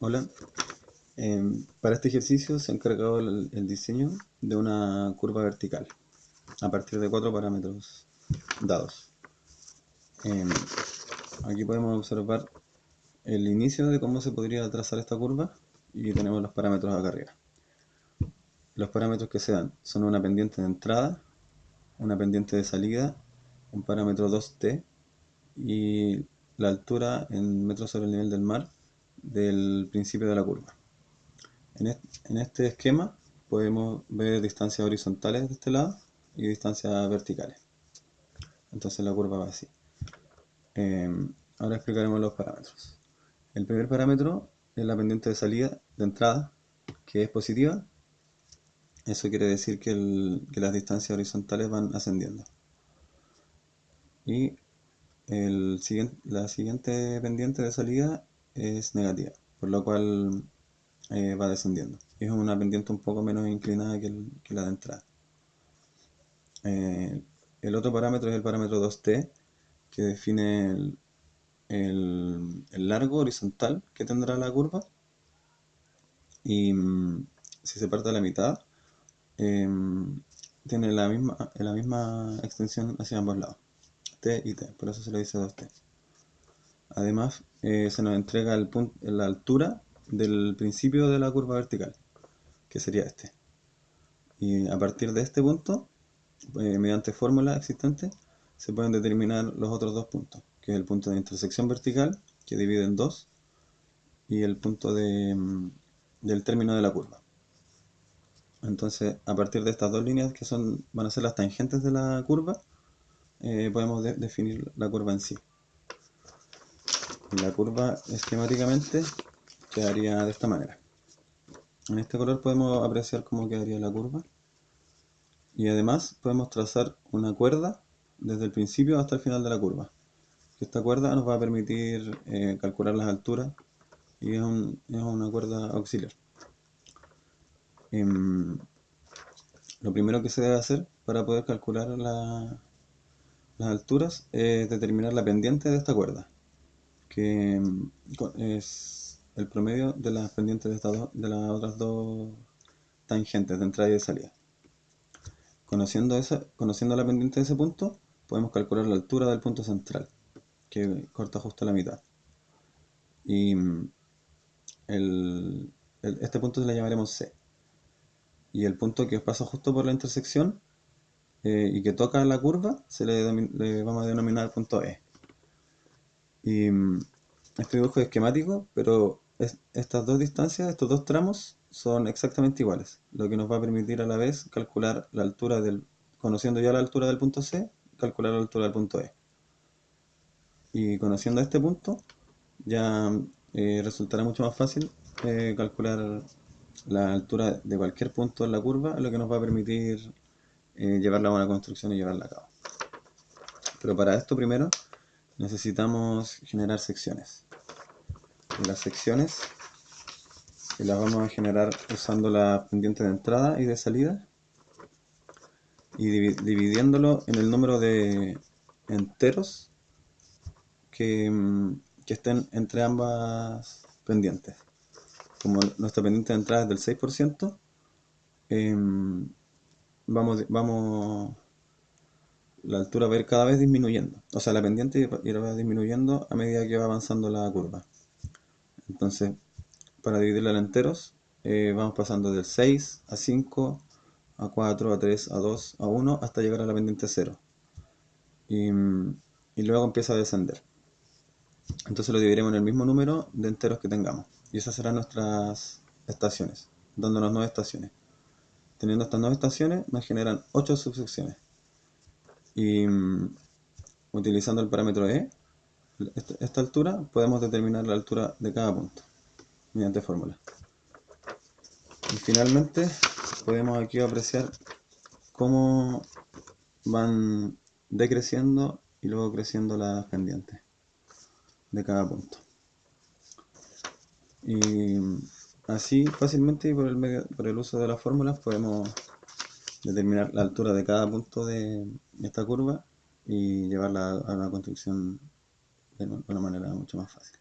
Hola, para este ejercicio se ha encargado el diseño de una curva vertical a partir de cuatro parámetros dados. Em, Aquí podemos observar el inicio de cómo se podría trazar esta curva y tenemos los parámetros acá arriba. Los parámetros que se dan son una pendiente de entrada, una pendiente de salida, un parámetro 2t y la altura en metros sobre el nivel del mar del principio de la curva. En este esquema podemos ver distancias horizontales de este lado y distancias verticales. Entonces la curva va así. Ahora explicaremos los parámetros. El primer parámetro es la pendiente de salida, de entrada, que es positiva. Eso quiere decir que las distancias horizontales van ascendiendo. Y la siguiente pendiente de salida es negativa, por lo cual va descendiendo. Y es una pendiente un poco menos inclinada que la de entrada. El otro parámetro es el parámetro 2t, que define el largo horizontal que tendrá la curva. Y si se parte a la mitad, tiene la misma extensión hacia ambos lados, t y t, por eso se le dice 2t. Además, se nos entrega la altura del principio de la curva vertical, que sería este. Y a partir de este punto, mediante fórmulas existentes, se pueden determinar los otros dos puntos, que es el punto de intersección vertical, que divide en dos, y el punto del término de la curva. Entonces, a partir de estas dos líneas, que van a ser las tangentes de la curva, podemos definir la curva en sí. La curva esquemáticamente quedaría de esta manera. En este color podemos apreciar cómo quedaría la curva. Y además podemos trazar una cuerda desde el principio hasta el final de la curva. Esta cuerda nos va a permitir calcular las alturas y es una cuerda auxiliar. Lo primero que se debe hacer para poder calcular las alturas es determinar la pendiente de esta cuerda, que es el promedio de las pendientes de las otras dos tangentes de entrada y de salida. Conociendo la pendiente de ese punto, podemos calcular la altura del punto central, que corta justo a la mitad. Y este punto le llamaremos C. Y el punto que pasa justo por la intersección y que toca la curva, le vamos a denominar punto E. Y este dibujo es esquemático, pero estas dos distancias, estos dos tramos, son exactamente iguales, lo que nos va a permitir a la vez calcular la altura conociendo ya la altura del punto C, calcular la altura del punto E. Y conociendo este punto, ya resultará mucho más fácil calcular la altura de cualquier punto en la curva, lo que nos va a permitir llevarla a una construcción y llevarla a cabo. Pero para esto primero necesitamos generar secciones. Y las secciones las vamos a generar usando la pendiente de entrada y de salida y dividiéndolo en el número de enteros que estén entre ambas pendientes. Como nuestra pendiente de entrada es del 6%, la altura va a ir cada vez disminuyendo. O sea, la pendiente irá disminuyendo a medida que va avanzando la curva. Entonces, para dividirla en enteros, vamos pasando del 6 a 5, a 4, a 3, a 2, a 1, hasta llegar a la pendiente 0. Y luego empieza a descender. Entonces lo dividiremos en el mismo número de enteros que tengamos. Y esas serán nuestras estaciones, dándonos 9 estaciones. Teniendo estas 9 estaciones, nos generan 8 subsecciones. Y utilizando el parámetro E, esta altura, podemos determinar la altura de cada punto mediante fórmula. Y finalmente, podemos aquí apreciar cómo van decreciendo y luego creciendo las pendientes de cada punto. Y así fácilmente y por el uso de las fórmulas podemos determinar la altura de cada punto de esta curva y llevarla a una construcción de una manera mucho más fácil.